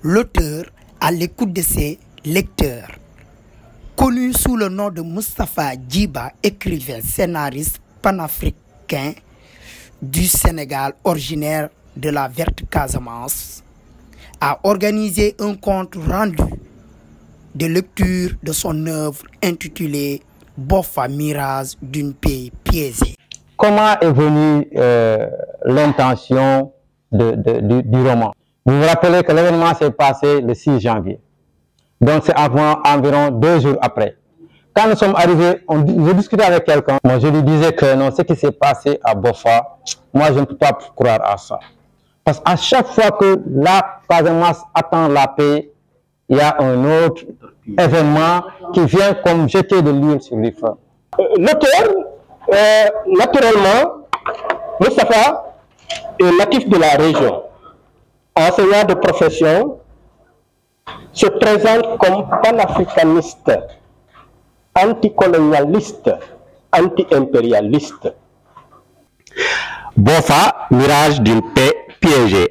l'auteur à l'écoute de ses lecteurs. Connu sous le nom de Moustapha Djiba, écrivain, scénariste panafricain du Sénégal, originaire de la Verte Casamance, a organisé un compte rendu de lecture de son œuvre intitulée Bofa, mirage d'une paix piégée. Comment est venue l'intention du roman? Vous vous rappelez que l'événement s'est passé le 6 janvier. Donc c'est environ 2 jours après. Quand nous sommes arrivés, j'ai discuté avec quelqu'un. Moi, je lui disais que non, ce qui s'est passé à Bofa, moi je ne peux pas croire à ça. Parce qu'à chaque fois que la Casamance attend la paix, il y a un autre événement qui vient comme jeter de l'huile sur les feux. L'auteur, naturellement, Moustapha est natif de la région. Enseignant de profession, se présente comme panafricaniste, anticolonialiste, anti-impérialiste. Bofa, mirage d'une paix piégée.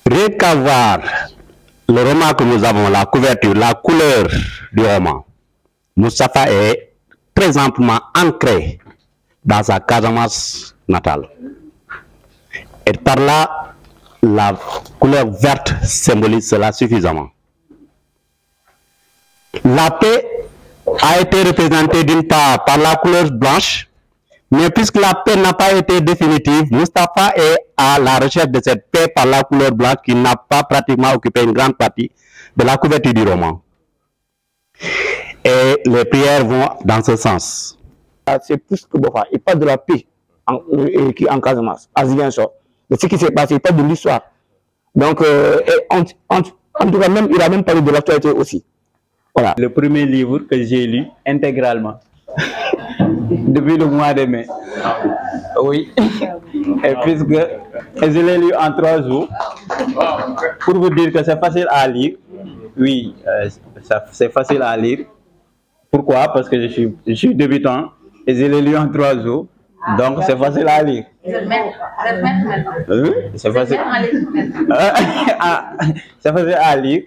Rien qu'à voir le roman que nous avons, la couverture, la couleur du roman, Moustapha est très amplement ancré dans sa Casamance natale. Et par là, la couleur verte symbolise cela suffisamment. La paix a été représentée d'une part par la couleur blanche, mais puisque la paix n'a pas été définitive, Moustapha est à la recherche de cette paix par la couleur blanche qui n'a pas pratiquement occupé une grande partie de la couverture du roman. Et les prières vont dans ce sens. C'est plus que Bofa. Il parle de la paix en Casamance, à Ziguinchor. De ce qui s'est passé, il parle de l'histoire. Donc, en tout cas, il a même parlé de l'actualité aussi. Voilà. Le premier livre que j'ai lu intégralement, depuis le mois de mai. Oui. Et puisque je l'ai lu en 3 jours, pour vous dire que c'est facile à lire. Oui, c'est facile à lire. Pourquoi? Parce que je suis débutant et je l'ai lu en 3 jours. Donc c'est facile à lire. C'est facile. C'est facile à lire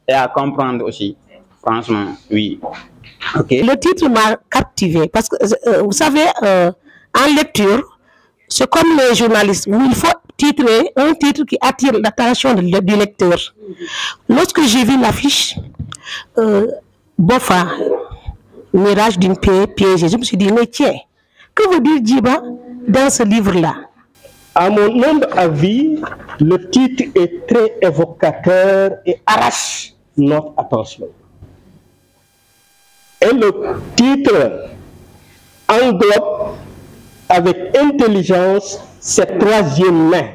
et à comprendre aussi. Franchement, oui. Okay. Le titre m'a captivé parce que vous savez, en lecture, c'est comme les journalistes où il faut titrer un titre qui attire l'attention du lecteur. Lorsque j'ai vu l'affiche Bofa, mirage d'une paix piégée, je me suis dit, mais tiens, que veut dire Djiba dans ce livre-là? À mon humble avis, le titre est très évocateur et arrache notre attention. Et le titre englobe avec intelligence cette troisième main.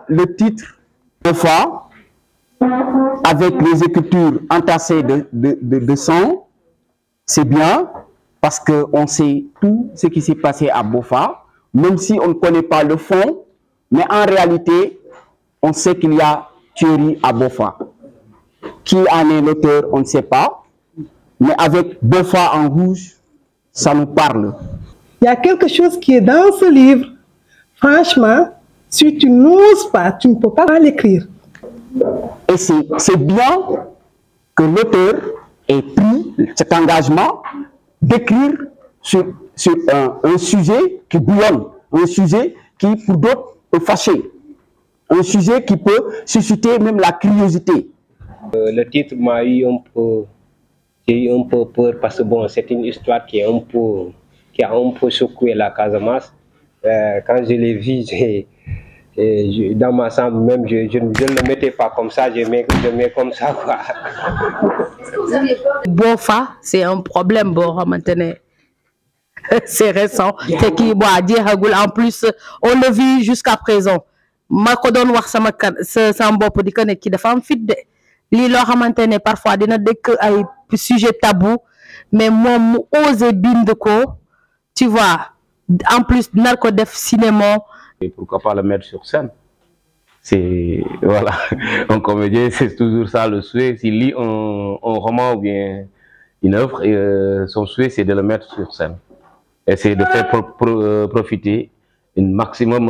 Le titre Bofa, avec les écritures entassées de sang, c'est bien parce qu'on sait tout ce qui s'est passé à Bofa, même si on ne connaît pas le fond, mais en réalité, on sait qu'il y a tuerie à Bofa. Qui en est l'auteur, on ne sait pas. Mais avec Bofa en rouge, ça nous parle. Il y a quelque chose qui est dans ce livre. Franchement, si tu n'oses pas, tu ne peux pas l'écrire. Et c'est bien que l'auteur ait pris cet engagement d'écrire sur un sujet qui bouillonne, un sujet qui pour d'autres peut fâcher, un sujet qui peut susciter même la curiosité. Le titre m'a eu un peu... J'ai eu un peu peur parce que bon, c'est une histoire qui a un peu secoué la Casamance. Quand je l'ai vu, dans ma chambre même, je ne le mettais pas comme ça, je mets comme ça, quoi. Bofa, c'est un problème, bon, maintenant. C'est récent. C'est qui, bon, à dire, en plus, on le vit jusqu'à présent. Ma kodon wax sama bop di ko nek ki dafa am fit de li lo xamantene parfois dina dekk ay sujet tabou mais mom mu osé bind ko, tu vois, en plus nar ko def cinéma. Et pourquoi pas le mettre sur scène? C'est voilà, un comédien, c'est toujours ça le souhait. S'il lit un roman ou bien une œuvre, son souhait c'est de le mettre sur scène. Essayer de faire profiter un maximum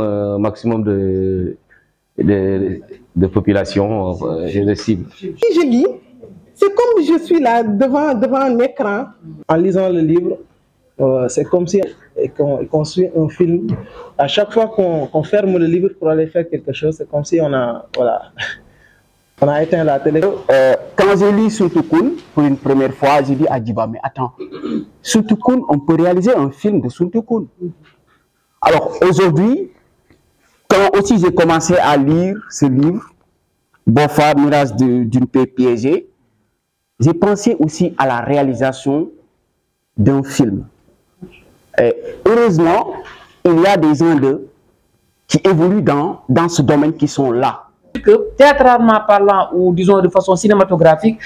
de population de cible. Si je lis, c'est comme je suis là devant un écran. En lisant le livre, c'est comme si on suit un film. À chaque fois qu'on ferme le livre pour aller faire quelque chose, c'est comme si on a éteint la télé. Quand j'ai lu Suntukun pour une première fois, j'ai dit à Djiba, mais attends, Suntukun, on peut réaliser un film de Suntukun. Alors aujourd'hui, quand aussi j'ai commencé à lire ce livre, Bofa, Mirage d'une paix piégée, j'ai pensé aussi à la réalisation d'un film. Et heureusement, il y a des gens qui évoluent dans ce domaine qui sont là. Que théâtralement parlant ou disons de façon cinématographique,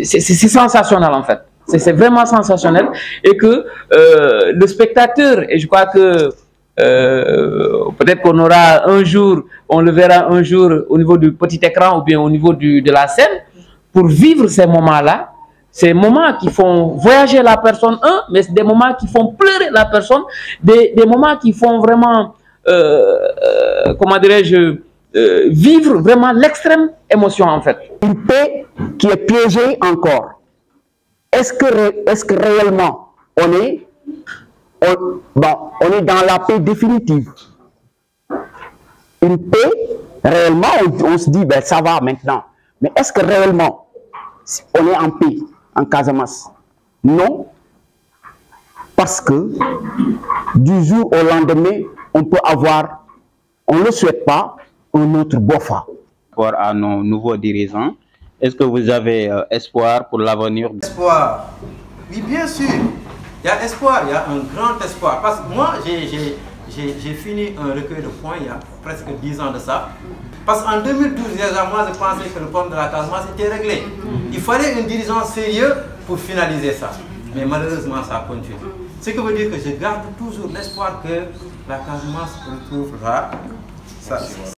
c'est sensationnel en fait. C'est vraiment sensationnel et que le spectateur, et je crois que peut-être qu'on aura un jour, on le verra un jour au niveau du petit écran ou bien au niveau de la scène, pour vivre ces moments-là, ces moments qui font voyager la personne, mais des moments qui font pleurer la personne, des moments qui font vraiment, comment dirais-je, vivre vraiment l'extrême émotion en fait. Une paix qui est piégée encore. Est-ce que réellement on est dans la paix définitive? Une paix, réellement, on se dit, ben ça va maintenant. Mais est-ce que réellement on est en paix en Casamance? Non. Parce que du jour au lendemain, on peut avoir, on ne le souhaite pas, un autre Bofa. Pour à nos nouveaux dirigeants, est-ce que vous avez espoir pour l'avenir? Espoir, oui bien sûr, il y a espoir, il y a un grand espoir. Parce que moi, j'ai fini un recueil de points il y a presque 10 ans de ça. Parce qu'en 2012, déjà, moi je pensais que le problème de la Casamance était réglé. Il fallait un dirigeant sérieux pour finaliser ça. Mais malheureusement, ça continue. Ce qui veut dire que je garde toujours l'espoir que la Casamance retrouvera ça.